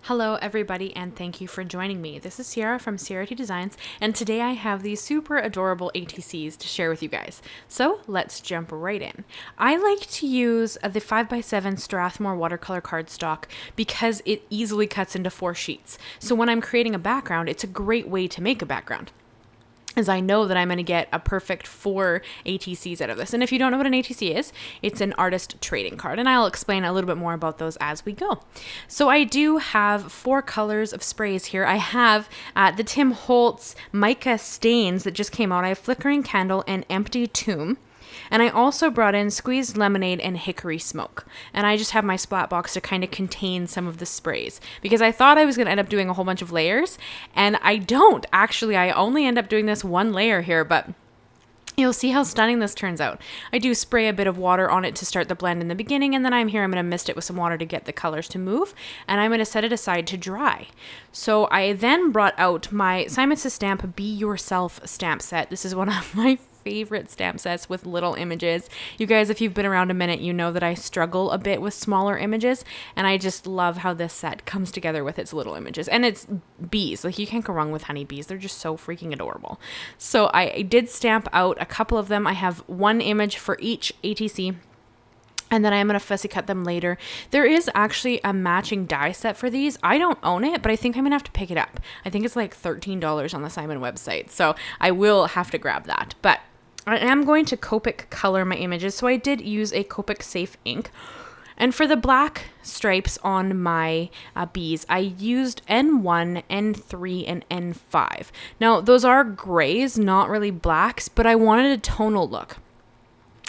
Hello everybody and thank you for joining me. This is Sierra from Sierra T Designs and today I have these super adorable ATCs to share with you guys. So let's jump right in. I like to use the 5x7 Strathmore watercolor cardstock because it easily cuts into 4 sheets. So when I'm creating a background, it's a great way to make a background, as I know that I'm going to get a perfect 4 ATCs out of this. And if you don't know what an ATC is, it's an artist trading card. And I'll explain a little bit more about those as we go. So I do have 4 colors of sprays here. I have the Tim Holtz Mica stains that just came out. I have Flickering Candle and Empty Tomb. And I also brought in Squeezed Lemonade and Hickory Smoke. And I just have my Splat Box to kind of contain some of the sprays, because I thought I was going to end up doing a whole bunch of layers, and I don't. Actually, I only end up doing this 1 layer here, but you'll see how stunning this turns out. I do spray a bit of water on it to start the blend in the beginning, and then I'm going to mist it with some water to get the colors to move, and I'm going to set it aside to dry. So I then brought out my Simon Says Stamp Be Yourself stamp set. This is one of my favorite stamp sets with little images. You guys, if you've been around a minute, you know that I struggle a bit with smaller images, and I just love how this set comes together with its little images. And it's bees. Like, you can't go wrong with honeybees. They're just so freaking adorable. So I did stamp out a couple of them. I have 1 image for each ATC, and then I'm going to fussy cut them later. There is actually a matching die set for these. I don't own it, but I think I'm going to have to pick it up. I think it's like $13 on the Simon website, so I will have to grab that. But I am going to Copic color my images, so I did use a Copic Safe ink. And for the black stripes on my bees, I used N1, N3, and N5. Now, those are grays, not really blacks, but I wanted a tonal look.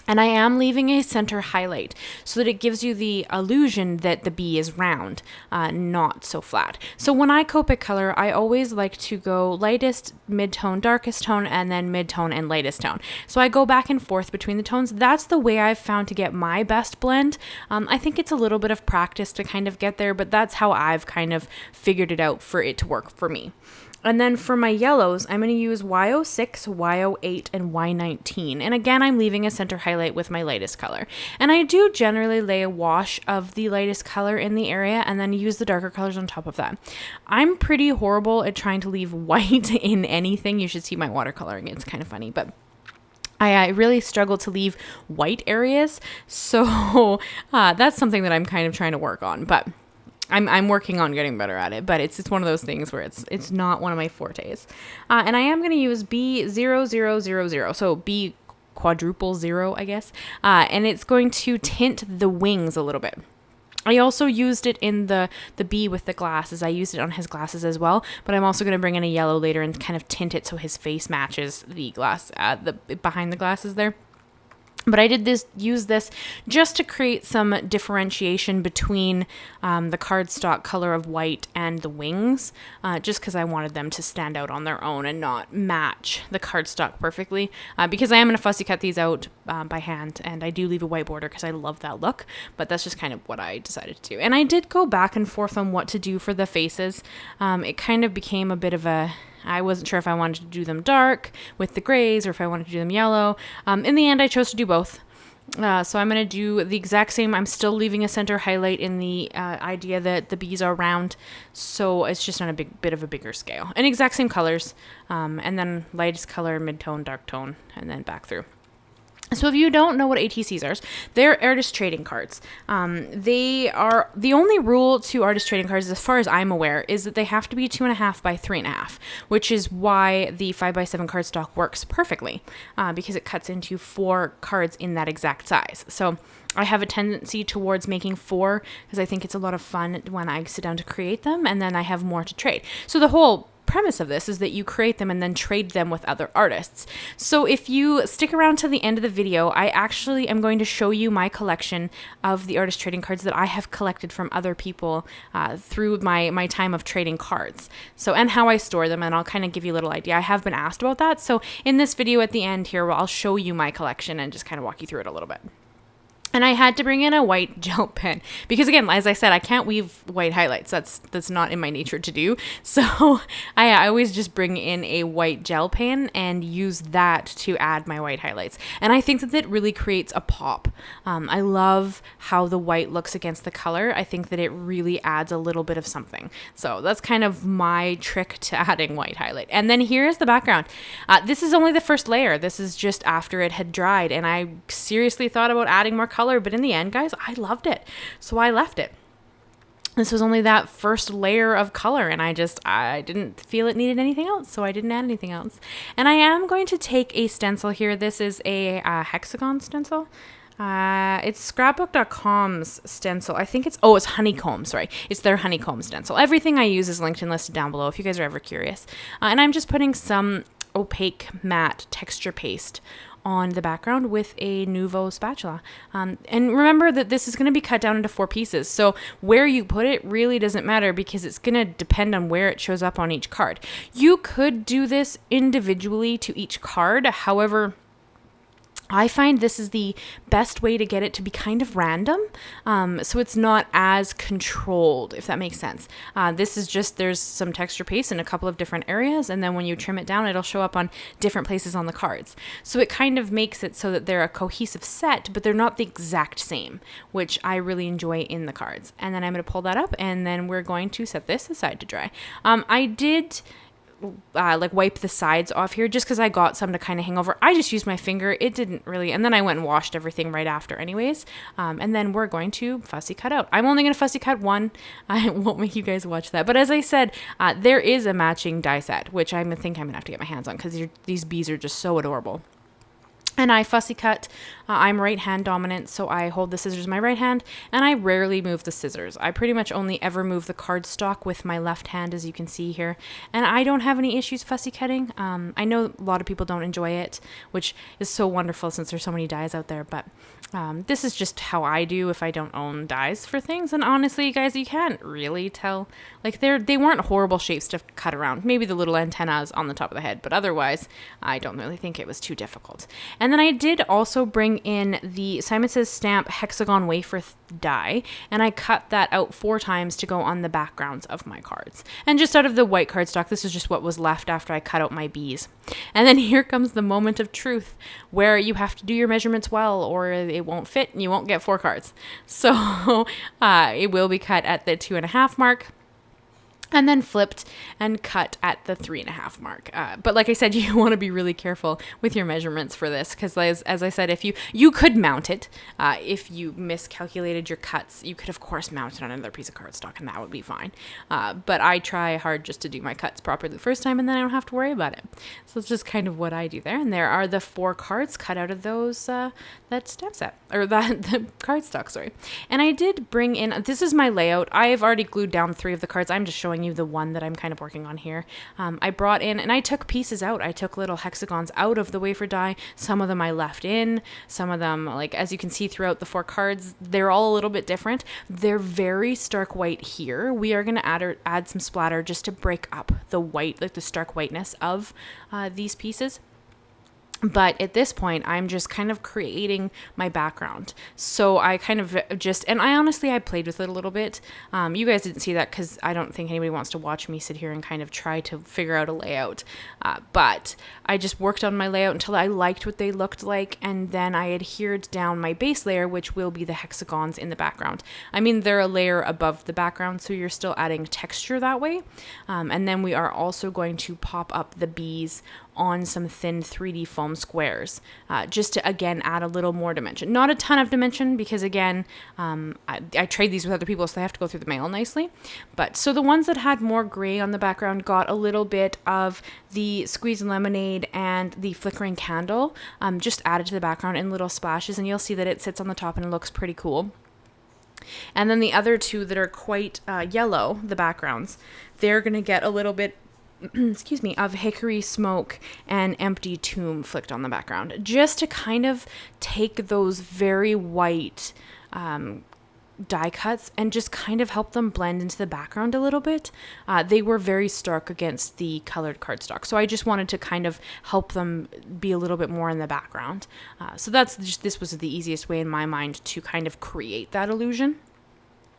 And I am leaving a center highlight so that it gives you the illusion that the bee is round, not so flat. So when I Copic color, I always like to go lightest, mid-tone, darkest tone, and then mid-tone and lightest tone. So I go back and forth between the tones. That's the way I've found to get my best blend. I think it's a little bit of practice to kind of get there, but that's how I've kind of figured it out for it to work for me. And then for my yellows, I'm going to use Y06, Y08, and Y19. And again, I'm leaving a center highlight with my lightest color. And I do generally lay a wash of the lightest color in the area and then use the darker colors on top of that. I'm pretty horrible at trying to leave white in anything. You should see my watercoloring. It's kind of funny, but I really struggle to leave white areas. So that's something that I'm kind of trying to work on. But I'm working on getting better at it, but it's one of those things where it's not one of my fortes. And I am going to use B0000, so B quadruple 0, I guess. And it's going to tint the wings a little bit. I also used it in the bee with the glasses. I used it on his glasses as well, but I'm also going to bring in a yellow later and kind of tint it so his face matches the glass, behind the glasses there. But I did use this just to create some differentiation between the cardstock color of white and the wings, just because I wanted them to stand out on their own and not match the cardstock perfectly, because I am going to fussy cut these out by hand, and I do leave a white border because I love that look, but that's just kind of what I decided to do. And I did go back and forth on what to do for the faces. It kind of became a bit of I wasn't sure if I wanted to do them dark with the grays or if I wanted to do them yellow. In the end, I chose to do both. So I'm going to do the exact same. I'm still leaving a center highlight in the idea that the bees are round. So it's just on a bit of a bigger scale. And exact same colors. And then lightest color, mid-tone, dark tone, and then back through. So if you don't know what ATCs are, they're artist trading cards. They are the only rule to artist trading cards, as far as I'm aware, is that they have to be 2.5 by 3.5, which is why the 5x7 cardstock works perfectly, because it cuts into 4 cards in that exact size. So I have a tendency towards making 4 because I think it's a lot of fun when I sit down to create them, and then I have more to trade. So the whole premise of this is that you create them and then trade them with other artists. So if you stick around to the end of the video, I actually am going to show you my collection of the artist trading cards that I have collected from other people through my time of trading cards. So, and how I store them, and I'll kind of give you a little idea. I have been asked about that. So in this video at the end here, I'll show you my collection and just kind of walk you through it a little bit. And I had to bring in a white gel pen because, again, as I said, I can't weave white highlights. That's not in my nature to do. So I always just bring in a white gel pen and use that to add my white highlights. And I think that it really creates a pop. I love how the white looks against the color. I think that it really adds a little bit of something. So that's kind of my trick to adding white highlight. And then here's the background. This is only the first layer. This is just after it had dried. And I seriously thought about adding more color, but in the end, guys, I loved it. So I left it. This was only that first layer of color, and I didn't feel it needed anything else, so I didn't add anything else. And I am going to take a stencil here. This is a hexagon stencil. It's Scrapbook.com's stencil. I think it's HoneyComb, sorry. It's their HoneyComb stencil. Everything I use is linked and listed down below if you guys are ever curious. And I'm just putting some opaque matte texture paste on the background with a Nuvo spatula. And remember that this is going to be cut down into 4 pieces. So where you put it really doesn't matter because it's going to depend on where it shows up on each card. You could do this individually to each card. However, I find this is the best way to get it to be kind of random, so it's not as controlled, if that makes sense. This is just, there's some texture paste in a couple of different areas, and then when you trim it down, it'll show up on different places on the cards. So it kind of makes it so that they're a cohesive set, but they're not the exact same, which I really enjoy in the cards. And then I'm going to pull that up, and then we're going to set this aside to dry. I did like wipe the sides off here just because I got some to kind of hang over. I just used my finger. It didn't really, and then I went and washed everything right after anyways. And then we're going to fussy cut out. I'm only going to fussy cut one. I won't make you guys watch that. But as I said, there is a matching die set, which I think I'm going to have to get my hands on because these bees are just so adorable. And I fussy cut. I'm right hand dominant, so I hold the scissors in my right hand, and I rarely move the scissors. I pretty much only ever move the cardstock with my left hand, as you can see here. And I don't have any issues fussy cutting. I know a lot of people don't enjoy it, which is so wonderful since there's so many dies out there, but this is just how I do if I don't own dies for things. And honestly, guys, you can't really tell. Like, they weren't horrible shapes to cut around. Maybe the little antennas on the top of the head, but otherwise, I don't really think it was too difficult. And then I did also bring in the Simon Says Stamp hexagon wafer die, and I cut that out 4 times to go on the backgrounds of my cards. And just out of the white cardstock, this is just what was left after I cut out my bees. And then here comes the moment of truth, where you have to do your measurements well, or it won't fit and you won't get 4 cards. So it will be cut at the 2.5 mark. And then flipped and cut at the 3.5 mark. But like I said, you want to be really careful with your measurements for this because as I said, if you could mount it, if you miscalculated your cuts, you could of course mount it on another piece of cardstock and that would be fine. But I try hard just to do my cuts properly the first time and then I don't have to worry about it. So it's just kind of what I do there. And there are the 4 cards cut out of those, that stamp set, or the cardstock, sorry. And I did bring in, this is my layout. I have already glued down 3 of the cards. I'm just showing you the one that I'm kind of working on here. I brought in, and I took pieces out. I took little hexagons out of the wafer die. Some of them I left in. Some of them, like as you can see throughout the 4 cards, they're all a little bit different. They're very stark white here. We are going to add some splatter just to break up the white, like the stark whiteness of these pieces. But at this point, I'm just kind of creating my background. So I kind of and I played with it a little bit. You guys didn't see that because I don't think anybody wants to watch me sit here and kind of try to figure out a layout. But I just worked on my layout until I liked what they looked like. And then I adhered down my base layer, which will be the hexagons in the background. I mean, they're a layer above the background, so you're still adding texture that way. And then we are also going to pop up the bees on some thin 3D foam squares, just to, again, add a little more dimension. Not a ton of dimension because, again, I trade these with other people, so they have to go through the mail nicely. But so the ones that had more gray on the background got a little bit of the squeezed lemonade and the flickering candle just added to the background in little splashes, and you'll see that it sits on the top and it looks pretty cool. And then the other 2 that are quite yellow, the backgrounds, they're going to get a little bit excuse me, of hickory smoke and empty tomb flicked on the background, just to kind of take those very white die cuts and just kind of help them blend into the background a little bit. They were very stark against the colored cardstock, so I just wanted to kind of help them be a little bit more in the background. So this was the easiest way in my mind to kind of create that illusion.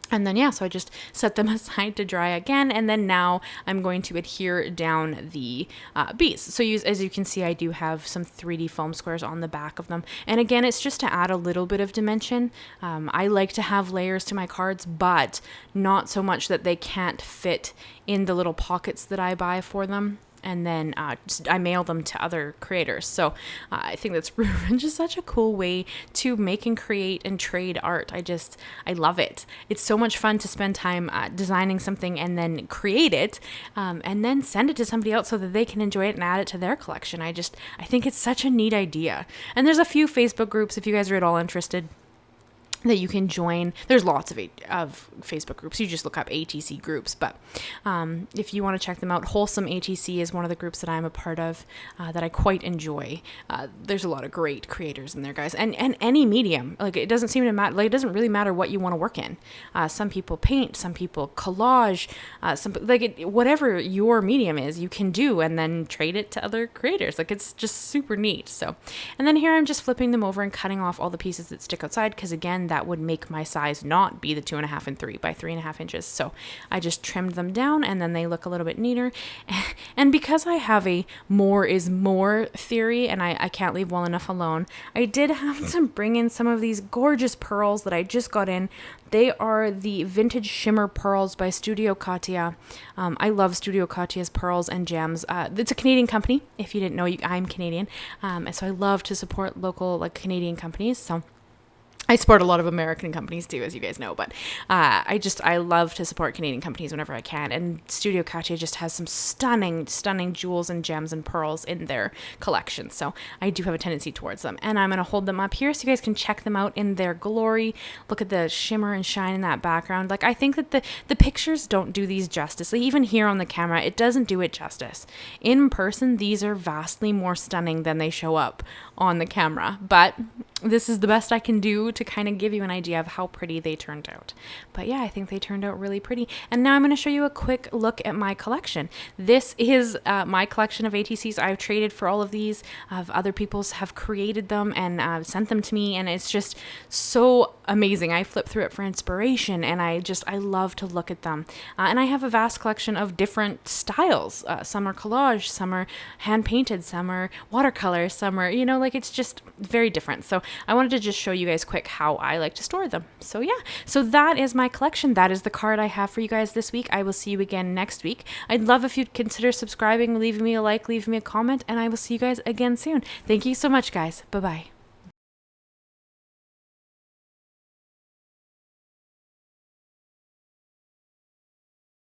And then, yeah, so I just set them aside to dry again. And then now I'm going to adhere down the bees. So as you can see, I do have some 3D foam squares on the back of them. And again, it's just to add a little bit of dimension. I like to have layers to my cards, but not so much that they can't fit in the little pockets that I buy for them. And then I mail them to other creators. So I think that's just such a cool way to make and create and trade art. I love it. It's so much fun to spend time designing something and then create it and then send it to somebody else so that they can enjoy it and add it to their collection. I think it's such a neat idea. And there's a few Facebook groups if you guys are at all interested that you can join. There's lots of Facebook groups. You just look up ATC groups. But if you want to check them out, Wholesome ATC is one of the groups that I'm a part of that I quite enjoy. There's a lot of great creators in there, guys. And any medium. Like, it doesn't seem to matter. Like, it doesn't really matter what you want to work in. Some people paint. Some people collage. Whatever your medium is, you can do and then trade it to other creators. Like, it's just super neat. So, and then here I'm just flipping them over and cutting off all the pieces that stick outside, because again, that would make my size not be the 2.5 and 3 by 3.5 inches. So I just trimmed them down and then they look a little bit neater. And because I have a more is more theory and I can't leave well enough alone, I did have to bring in some of these gorgeous pearls that I just got in. They are the vintage shimmer pearls by Studio Katia. I love Studio Katia's pearls and gems. It's a Canadian company. If you didn't know, I'm Canadian. And so I love to support local Canadian companies. So I support a lot of American companies too, as you guys know, but I love to support Canadian companies whenever I can. And Studio Katia just has some stunning jewels and gems and pearls in their collection. So I do have a tendency towards them. And I'm going to hold them up here so you guys can check them out in their glory. Look at the shimmer and shine in that background. Like, I think that the pictures don't do these justice. Like, even here on the camera, it doesn't do it justice. In person, these are vastly more stunning than they show up on the camera. But this is the best I can do to kind of give you an idea of how pretty they turned out. But yeah, I think they turned out really pretty. And now I'm going to show you a quick look at my collection. This is my collection of ATCs. I've traded for all of these. Other people's have created them and sent them to me, and it's just so amazing. I flip through it for inspiration, and I love to look at them. And I have a vast collection of different styles. Some are collage, some are hand painted, some are watercolor, some are, it's just very different. So I wanted to just show you guys quick how I like to store them. So yeah, so that is my collection. That is the card I have for you guys this week. I will see you again next week. I'd love if you'd consider subscribing, leaving me a like, leaving me a comment, and I will see you guys again soon. Thank you so much, guys. Bye-bye.